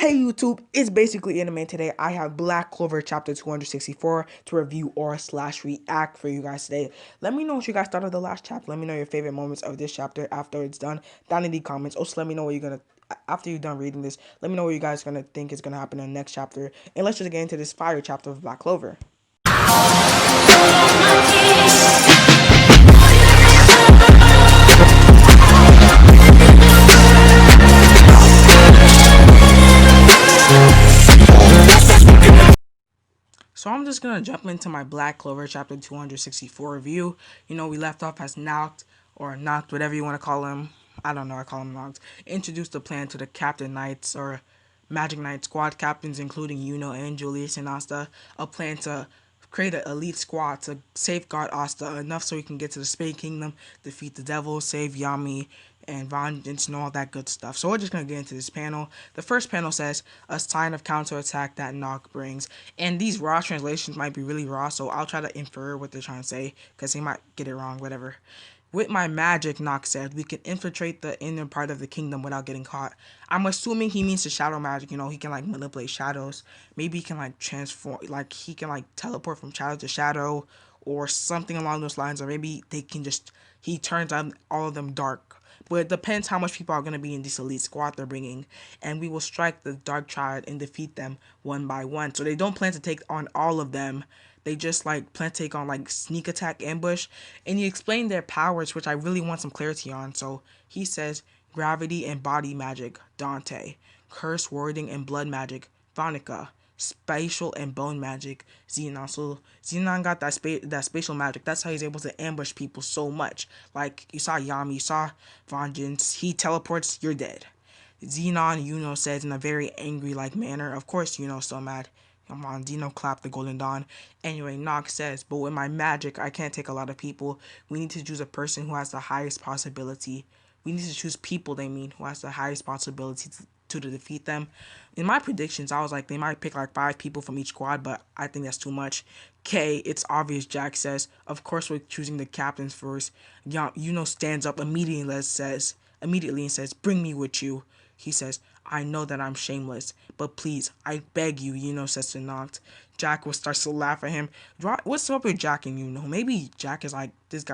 Hey YouTube, it's basically anime. Today I have Black Clover chapter 264 to review or slash react for you guys today. Let me know what you guys thought of the last chapter. Let me know your favorite moments of this chapter after it's done down in the comments. Also, let me know what you're gonna after you're done reading this. Let me know what you guys gonna think is gonna happen in the next chapter. And let's just get into this fire chapter of Black Clover. So I'm just gonna jump into my Black Clover chapter 264 review. You know, we left off as Knocked, or Knocked, whatever you want to call him. I don't know, I call him Knocked. Introduced the plan to the Captain Knights, or Magic Knight squad captains, including Yuno and Julius and Asta. A plan to create an elite squad to safeguard Asta enough so he can get to the Spade Kingdom, defeat the devil, save Yami, and vengeance and all that good stuff. So we're just going to get into this panel. The first panel says, a sign of counterattack that knock brings. And these raw translations might be really raw, so I'll try to infer what they're trying to say, because they might get it wrong, whatever. With my magic, Nock said, we can infiltrate the inner part of the kingdom without getting caught. I'm assuming he means the shadow magic, you know, he can like manipulate shadows. Maybe he can like transform, like he can like teleport from shadow to shadow or something along those lines. Or maybe they can just, he turns on all of them dark. But it depends how much people are going to be in this elite squad they're bringing. And we will strike the Dark Triad and defeat them one by one. So they don't plan to take on all of them. They just like plan to take on like sneak attack, ambush. And he explained their powers, which I really want some clarity on. So he says gravity and body magic, Dante. Curse, warding, and blood magic, Vonica. Spatial and bone magic, Xenon. So Xenon got that spatial magic. That's how he's able to ambush people so much. Like you saw Yami, you saw Vengeance. He teleports, you're dead. Xenon, Yuno says in a very angry like manner. Of course Yuno's so mad. Come on, Dino clapped the Golden Dawn. Anyway, Nock says, but with my magic, I can't take a lot of people. We need to choose a person who has the highest possibility. We need to choose people, they mean, who has the highest possibility to defeat them. In my predictions, I was like, they might pick like 5 people from each squad, but I think that's too much. K, it's obvious, Jack says. Of course, we're choosing the captains first. Yuno stands up immediately and says, bring me with you. He says, I know that I'm shameless, but please, I beg you, Yuno says to Noct. Jack starts to laugh at him. What's up with Jack and Yuno? Maybe Jack is like, this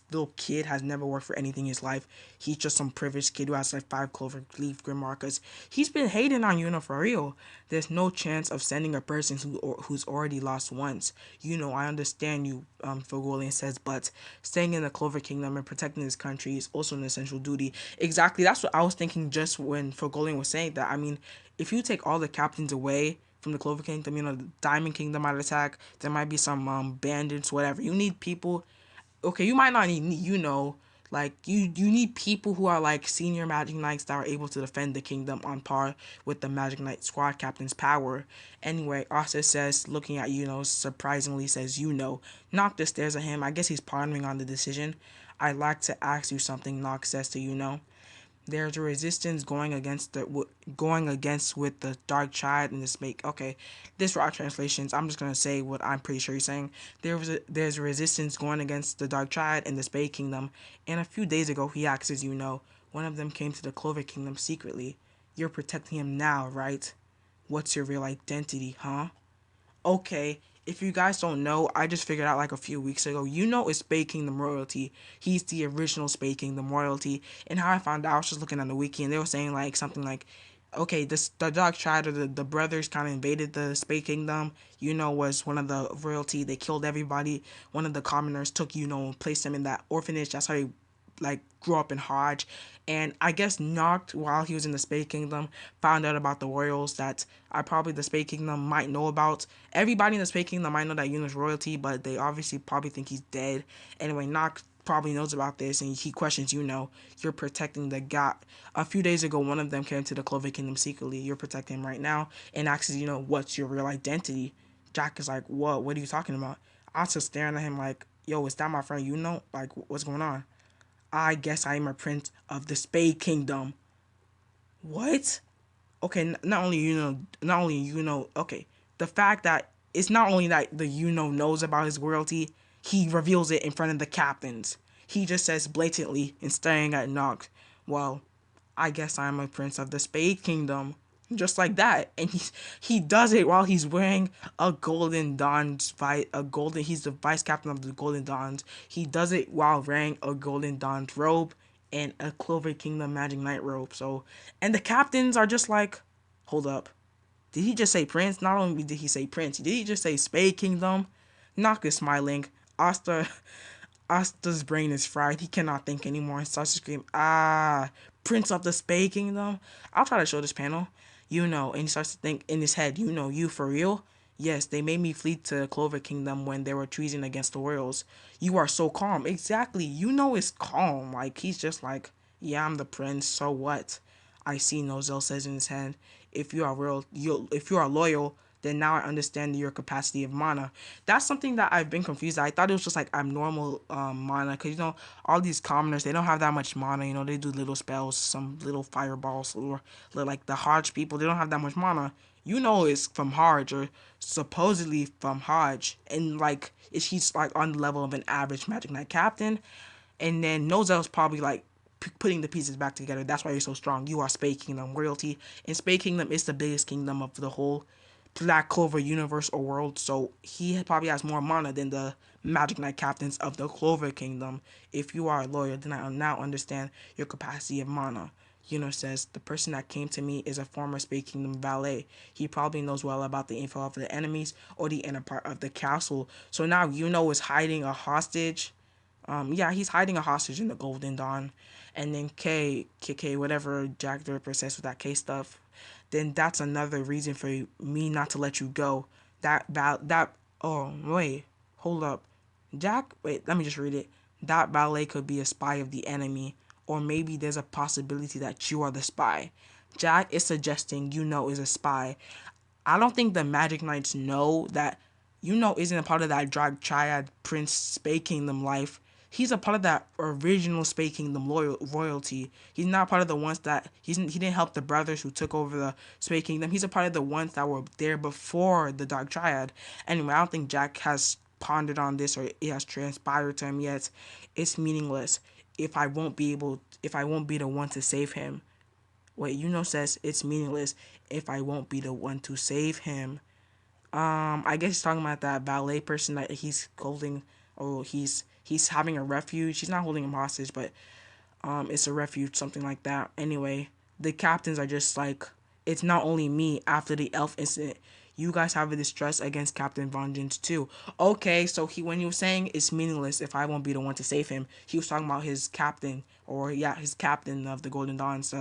little kid has never worked for anything in his life. He's just some privileged kid who has like 5 clover leaf Grimmarcus. He's been hating on Yuno for real. There's no chance of sending a person who's already lost once. I understand you, Fogolian says, but staying in the Clover Kingdom and protecting this country is also an essential duty. Exactly, that's what I was thinking just when Fogolian was saying that. I mean, if you take all the captains away from the Clover Kingdom, the Diamond Kingdom might attack. There might be some bandits, whatever. You need people. Okay, you might not need, like you need people who are like senior Magic Knights that are able to defend the kingdom on par with the Magic Knight squad captain's power. Anyway, Asta says, looking at surprisingly says, Nock just stares at him. I guess he's pondering on the decision. I'd like to ask you something, Nock says to There's a resistance going against with the Dark Triad and the Spake. Okay, this raw translations. I'm just gonna say what I'm pretty sure he's saying. There's a resistance going against the Dark Triad and the Spade Kingdom. And a few days ago, he asks, one of them came to the Clover Kingdom secretly. You're protecting him now, right? What's your real identity, huh? Okay, if you guys don't know, I just figured out like a few weeks ago, is Spade Kingdom royalty. He's the original Spade Kingdom royalty. And how I found out, I was just looking on the wiki, and they were saying like something like, okay, the Dark Triad, or the brothers kind of invaded the Spade Kingdom. Was one of the royalty. They killed everybody. One of the commoners took and placed him in that orphanage. That's how he like grew up in Hodge. And I guess Noct, while he was in the Spade Kingdom, found out about the royals that probably the Spade Kingdom might know about. Everybody in the Spade Kingdom might know that Yuno's royalty, but they obviously probably think he's dead. Anyway, Noct probably knows about this, and he questions you're protecting the god. A few days ago, one of them came to the Clover Kingdom secretly. You're protecting him right now, and asks what's your real identity. Jack is like, what are you talking about? Asa's staring at him like, yo, is that my friend like, what's going on? I guess I am a prince of the Spade Kingdom. What? Okay, not only okay, the fact that it's not only that the knows about his royalty, he reveals it in front of the captains. He just says blatantly and staring at Nox, well, I guess I'm a prince of the Spade Kingdom. just like that. And he does it while he's wearing a Golden Dawn's a golden. He's the vice captain of the Golden Dawns. He does it while wearing a Golden Dawn's robe and a Clover Kingdom Magic Knight robe. So, and the captains are just like, hold up, did he just say Prince? Not only did he say Prince, did he just say Spade Kingdom? Knock is smiling. Asta Asta's brain is fried. He cannot think anymore and starts to scream, ah, Prince of the Spade Kingdom. I'll try to show this panel. Yuno. And he starts to think in his head, Yuno, you for real? Yes, they made me flee to Clover Kingdom when they were treason against the royals. You are so calm. Exactly. Yuno is calm. Like, he's just like, yeah, I'm the prince. So what? I see, Nozel says in his head. If you are loyal, then now I understand your capacity of mana. That's something that I've been confused. I thought it was just like abnormal mana, because all these commoners, they don't have that much mana. They do little spells, some little fireballs, or like the Hodge people, they don't have that much mana. Is from Hodge, or supposedly from Hodge, and like he's like on the level of an average Magic Knight captain, and then Nozel's probably like putting the pieces back together. That's why you're so strong. You are Spade Kingdom royalty, and Spade Kingdom is the biggest kingdom of the whole Black Clover universe or world. So he probably has more mana than the Magic Knight captains of the Clover Kingdom. If you are a lawyer, then I now understand your capacity of mana. Says, the person that came to me is a former Spade Kingdom valet. He probably knows well about the info of the enemies or the inner part of the castle. So now is hiding a hostage. Yeah, he's hiding a hostage in the Golden Dawn. And then whatever Jack the Ripper says with that K stuff, then that's another reason for me not to let you go. Oh, wait, hold up. Wait, let me just read it. That ballet could be a spy of the enemy, or maybe there's a possibility that you are the spy. Jack is suggesting is a spy. I don't think the Magic Knights know that isn't a part of that Drag Triad Prince Spade Kingdom life. He's a part of that original Spade Kingdom royalty. He's not part of the ones that he didn't help the brothers who took over the Spade Kingdom. He's a part of the ones that were there before the Dark Triad. Anyway, I don't think Jack has pondered on this, or it has transpired to him yet. It's meaningless if I won't be the one to save him. Wait, says it's meaningless if I won't be the one to save him. I guess he's talking about that ballet person that he's holding, or he's having a refuge. He's not holding him hostage, but it's a refuge, something like that. Anyway, the captains are just like, it's not only me after the elf incident. You guys have a distrust against Captain Vengeance too. Okay, so when he was saying it's meaningless if I won't be the one to save him, he was talking about his captain, or yeah, his captain of the Golden Dawns,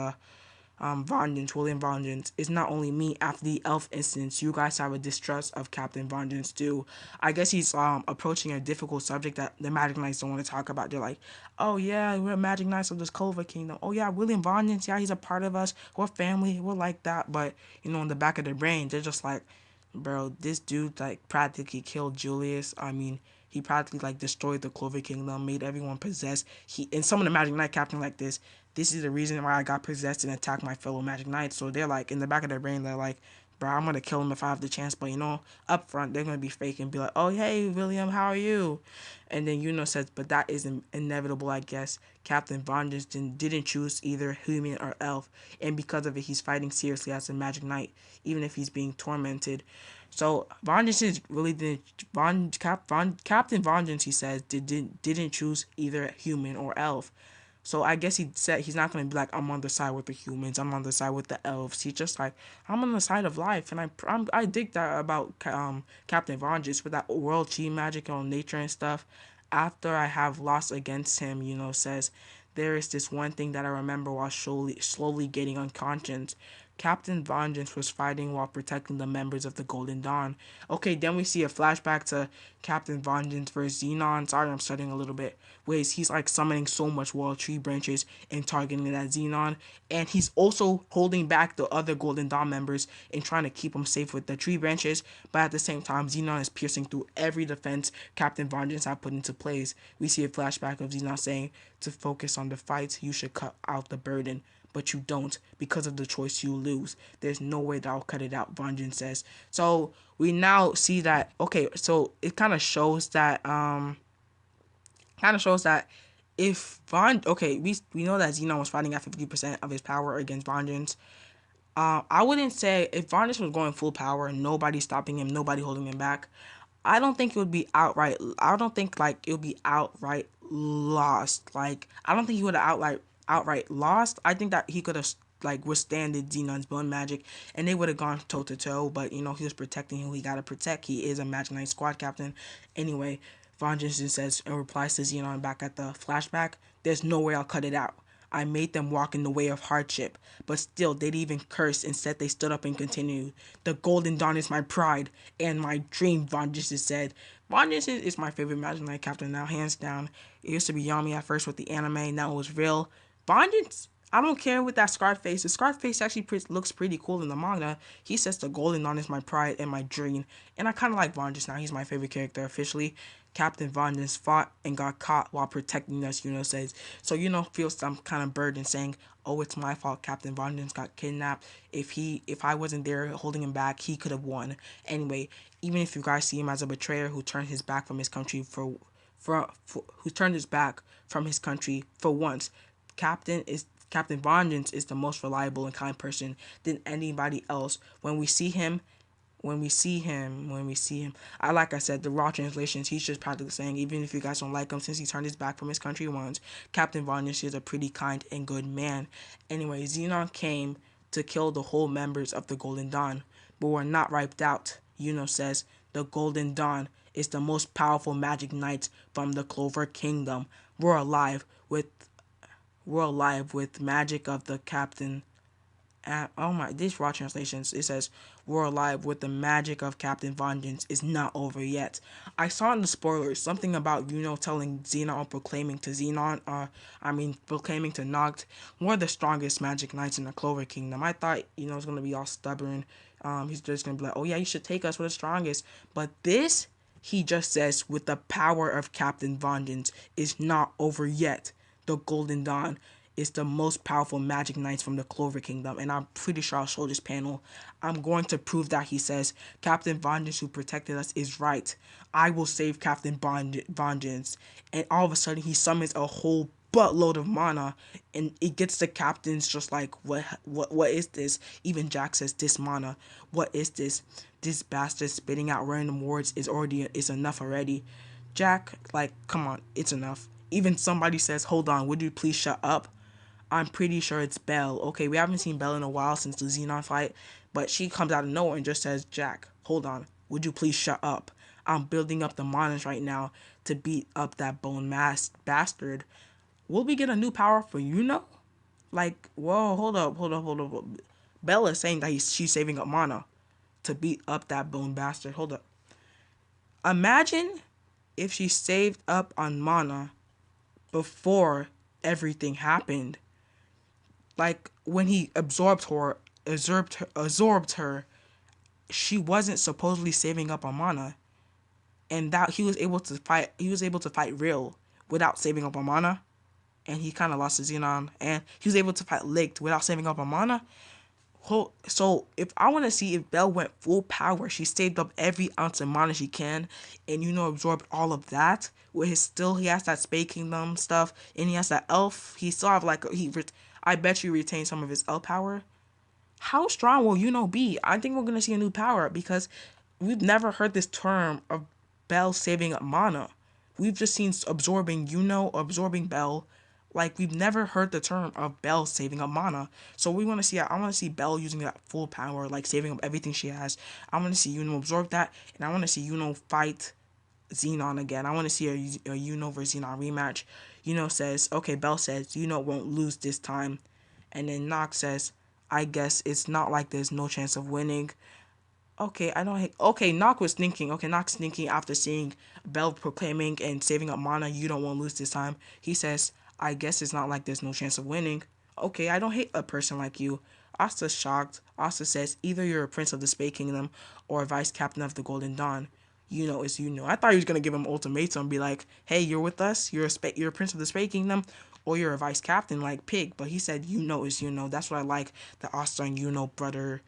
William Vengeance. Is not only me after the elf instance. You guys have a distrust of Captain Vengeance too. I guess he's approaching a difficult subject that the Magic Knights don't want to talk about. They're like, oh yeah, we're Magic Knights of this Clover Kingdom. Oh yeah, William Vengeance, yeah, he's a part of us. We're family. We're like that. But in the back of their brain, they're just like, bro, this dude like practically killed Julius. I mean, he practically like destroyed the Clover Kingdom, made everyone possessed. And some of the Magic Knight captain like this. This is the reason why I got possessed and attacked my fellow Magic Knights. So they're like, in the back of their brain, they're like, bro, I'm gonna kill him if I have the chance. But up front, they're gonna be fake and be like, oh hey William, how are you? And then says, but that is inevitable, I guess. Captain Vengeance didn't choose either human or elf, and because of it, he's fighting seriously as a Magic Knight, even if he's being tormented. So Vengeance is really Captain Vengeance, he says, didn't choose either human or elf. So I guess he said he's not going to be like, I'm on the side with the humans, I'm on the side with the elves. He's just like, I'm on the side of life, and I dig that about Captain Vengeance with that world chi magic on nature and stuff. After I have lost against him, says, there is this one thing that I remember while slowly getting unconscious. Captain Vengeance was fighting while protecting the members of the Golden Dawn. Okay, then we see a flashback to Captain Vengeance versus Xenon. Sorry, I'm studying a little bit. Ways he's like summoning so much world tree branches and targeting that Xenon. And he's also holding back the other Golden Dawn members and trying to keep them safe with the tree branches. But at the same time, Xenon is piercing through every defense Captain Vengeance had put into place. We see a flashback of Xenon saying, to focus on the fights, you should cut out the burden. But you don't, because of the choice you lose. There's no way that I'll cut it out, Vengeance says. So we now see that, okay, so it kind of shows that if we know that Xenon was fighting at 50% of his power against Vengeance. I wouldn't say if Varnish was going full power, nobody stopping him, nobody holding him back. I don't think it would be outright. I don't think like it would be outright lost. Like I don't think he would have outright lost. I think that he could have like withstanded Xenon's bone magic, and they would have gone toe to toe. But you know he was protecting who he got to protect. He is a Magic Knight squad captain. Anyway, Von Jensen says in replies to Xenon back at the flashback, "There's no way I'll cut it out. I made them walk in the way of hardship, but still they didn't even curse. Instead, they stood up and continued. The Golden Dawn is my pride and my dream," Von Jensen said. Von Jensen is my favorite Magic Knight captain now, hands down. It used to be Yami at first with the anime, now it was real. Von Jensen, I don't care with that scarred face. The scarred face actually looks pretty cool in the manga. He says the Golden Dawn is my pride and my dream. And I kind of like Von Jensen now. He's my favorite character officially. Captain Von Jensen fought and got caught while protecting us, Yuno says. So Yuno feels some kind of burden saying, "Oh, it's my fault. Captain Von Jensen got kidnapped. If I wasn't there holding him back, he could have won. Anyway, even if you guys see him as a betrayer who turned his back from his country who turned his back from his country for once, Captain Von is the most reliable and kind person than anybody else. When we see him, like I said, the raw translations, he's just practically saying, even if you guys don't like him, since he turned his back from his country once, Captain Von is a pretty kind and good man. Anyway, Xenon came to kill the whole members of the Golden Dawn, but we're not wiped out. Yuno says, the Golden Dawn is the most powerful magic knight from the Clover Kingdom. We're alive with magic of the captain. Oh my, these raw translations, it says, we're alive with the magic of Captain Vengeance is not over yet. I saw in the spoilers something about telling Xenon or proclaiming to Noct, we're the strongest magic knights in the Clover Kingdom. I thought, it was going to be all stubborn. He's just going to be like, oh yeah, you should take us, we're the strongest. But this, he just says, with the power of Captain Vengeance is not over yet. The Golden Dawn is the most powerful magic knights from the Clover Kingdom, and I'm pretty sure I'll show this panel. I'm going to prove that he says, Captain Vengeance who protected us is right. I will save Captain Vengeance. And all of a sudden, he summons a whole buttload of mana, and it gets the captains just like, what is this? Even Jack says, this mana, what is this? This bastard spitting out random words is enough already. Jack, like, come on, it's enough. Even somebody says, hold on, would you please shut up? I'm pretty sure it's Belle. Okay, we haven't seen Belle in a while since the Xenon fight, but she comes out of nowhere and just says, Jack, hold on, would you please shut up? I'm building up the manas right now to beat up that bone mass bastard. Will we get a new power for Yuno? Like, whoa, hold up. Belle is saying that she's saving up mana to beat up that bone bastard. Hold up. Imagine if she saved up on mana before everything happened. Like when he absorbed her, she wasn't supposedly saving up on mana, and that he was able to fight. He was able to fight real without saving up on mana, and he kind of lost his Xenon, and he was able to fight Licked without saving up on mana. So if I want to see if Belle went full power, she saved up every ounce of mana she can, and absorbed all of that. With he has that Spade Kingdom stuff, and he has that elf. He still have I bet you retained some of his elf power. How strong will be? I think we're gonna see a new power because we've never heard this term of Belle saving up mana. We've just seen absorbing absorbing Belle. Like, we've never heard the term of Belle saving up mana. So I want to see Belle using that full power, like saving up everything she has. I want to see absorb that, and I want to see fight Xenon again. I want to see a Yuno versus Xenon rematch. Belle says, won't lose this time. And then Noct says, I guess it's not like there's no chance of winning. Noct was thinking. Noct's thinking after seeing Belle proclaiming and saving up mana, you don't want to lose this time. He says, I guess it's not like there's no chance of winning. Okay, I don't hate a person like you. Asta's shocked. Asta says, either you're a prince of the Spade Kingdom or a vice captain of the Golden Dawn. Is I thought he was going to give him ultimatum and be like, hey, you're with us? You're a prince of the Spade Kingdom or you're a vice captain like Pig. But he said, is That's what I like, the Asta and brother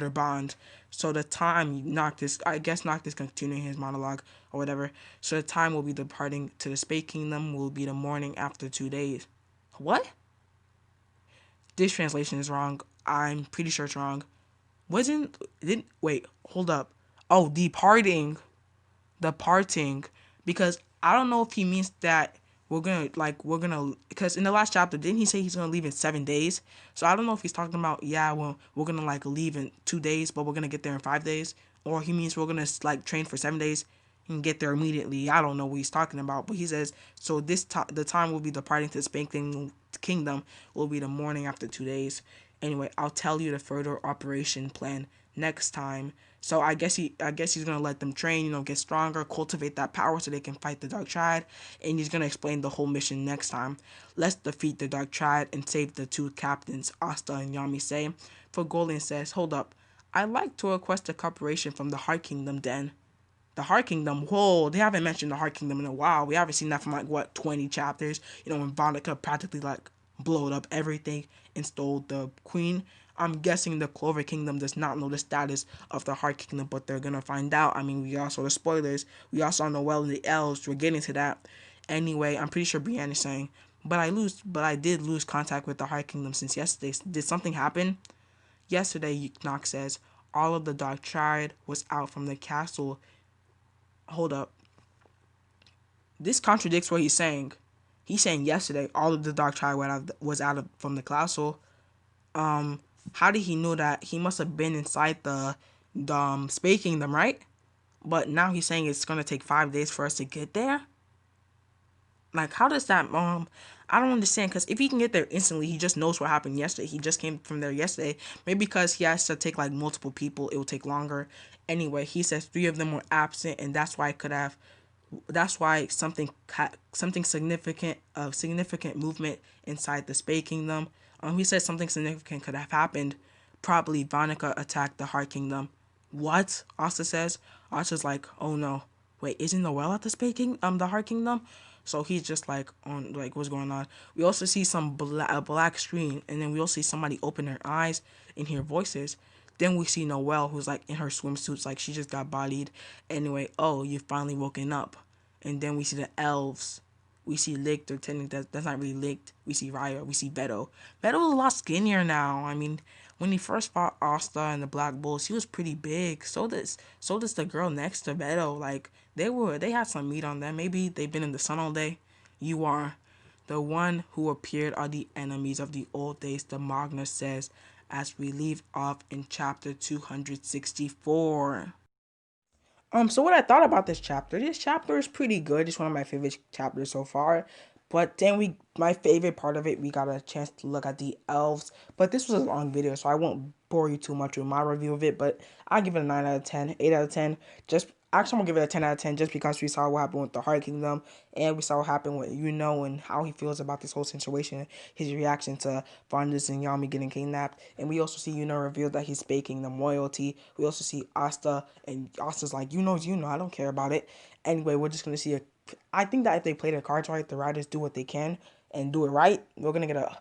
bond. So the time I guess Noct is continuing his monologue or whatever. So the time will be departing to the Spade Kingdom will be the morning after 2 days. What? This translation is wrong. I'm pretty sure it's wrong. Wasn't didn't wait, hold up. Oh, the parting, because I don't know if he means that we're gonna, because in the last chapter didn't he say he's gonna leave in 7 days? So I don't know if he's talking about, yeah, well, we're gonna like leave in 2 days, but we're gonna get there in 5 days, or he means we're gonna like train for 7 days and get there immediately. I don't know what he's talking about, but he says so the time will be departing to Spanking Kingdom will be the morning after 2 days. Anyway, I'll tell you the further operation plan next time. So I guess he's gonna let them train, get stronger, cultivate that power so they can fight the Dark Triad, and he's gonna explain the whole mission next time. Let's defeat the Dark Triad and save the two captains, Asta and Yami say. For Golden says, hold up, I'd like to request a cooperation from the Heart Kingdom then. The Heart Kingdom, whoa, they haven't mentioned the Heart Kingdom in a while. We haven't seen that from like what, 20 chapters. When Vonica practically like blowed up everything and stole the queen. I'm guessing the Clover Kingdom does not know the status of the Heart Kingdom, but they're gonna find out. I mean, we all saw the spoilers. We all saw Noelle and the elves. We're getting to that. Anyway, I'm pretty sure Brienne is saying, but I did lose contact with the Heart Kingdom since yesterday. Did something happen? Yesterday, Knox says, all of the Dark Triad was out from the castle. Hold up. This contradicts what he's saying. He's saying yesterday all of the Dark Triad was out of from the castle. How did he know that? He must have been inside the Space Kingdom, right? But now he's saying it's gonna take 5 days for us to get there. Like, how does that I don't understand, because if he can get there instantly, he just knows what happened yesterday. He just came from there yesterday. Maybe because he has to take like multiple people, it will take longer. Anyway, he says 3 of them were absent, and that's why something significant of significant movement inside the Space Kingdom. He said something significant could have happened. Probably Vonica attacked the Heart Kingdom. What? Asta says. Asta's like, oh no, wait, isn't Noelle at the the Heart Kingdom? So he's just like, on like, what's going on? We also see a black screen, and then we also see somebody open her eyes and hear voices. Then we see Noelle, who's like in her swimsuits, like she just got bodied. Anyway, oh, you've finally woken up. And then we see the elves. We see Licked, or technically that's not really Licked. We see Raya. We see Beto. Beto's a lot skinnier now. I mean, when he first fought Asta and the Black Bulls, he was pretty big. So does the girl next to Beto. Like they had some meat on them. Maybe they've been in the sun all day. You are. The one who appeared are the enemies of the old days, the Magna says, as we leave off in chapter 264. So what I thought about this chapter is pretty good. It's one of my favorite chapters so far. But then my favorite part of it, we got a chance to look at the elves. But this was a long video, so I won't bore you too much with my review of it. But I'll give it a 9 out of 10, 8 out of 10. Actually, I'm gonna give it a 10 out of 10 just because we saw what happened with the Heart Kingdom, and we saw what happened with Yuno and how he feels about this whole situation, his reaction to Fondas and Yami getting kidnapped. And we also see Yuno reveal that he's faking them loyalty. We also see Asta, and Asta's like, Yuno's Yuno, I don't care about it. Anyway, we're just gonna see I think that if they play their cards right, the writers do what they can and do it right, we're gonna get a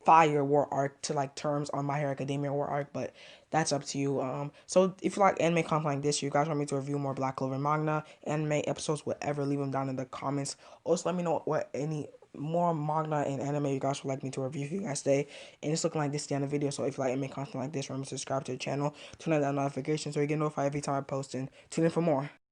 fire war arc to like terms on My Hero Academia war arc, but that's up to you. So if you like anime content like this, you guys want me to review more Black Clover manga, anime episodes, whatever, leave them down in the comments. Also, let me know what any more manga and anime you guys would like me to review for you guys today. And it's looking like this is the end of the video. So if you like anime content like this, remember to subscribe to the channel, turn on that notification so you get notified every time I post, and tune in for more.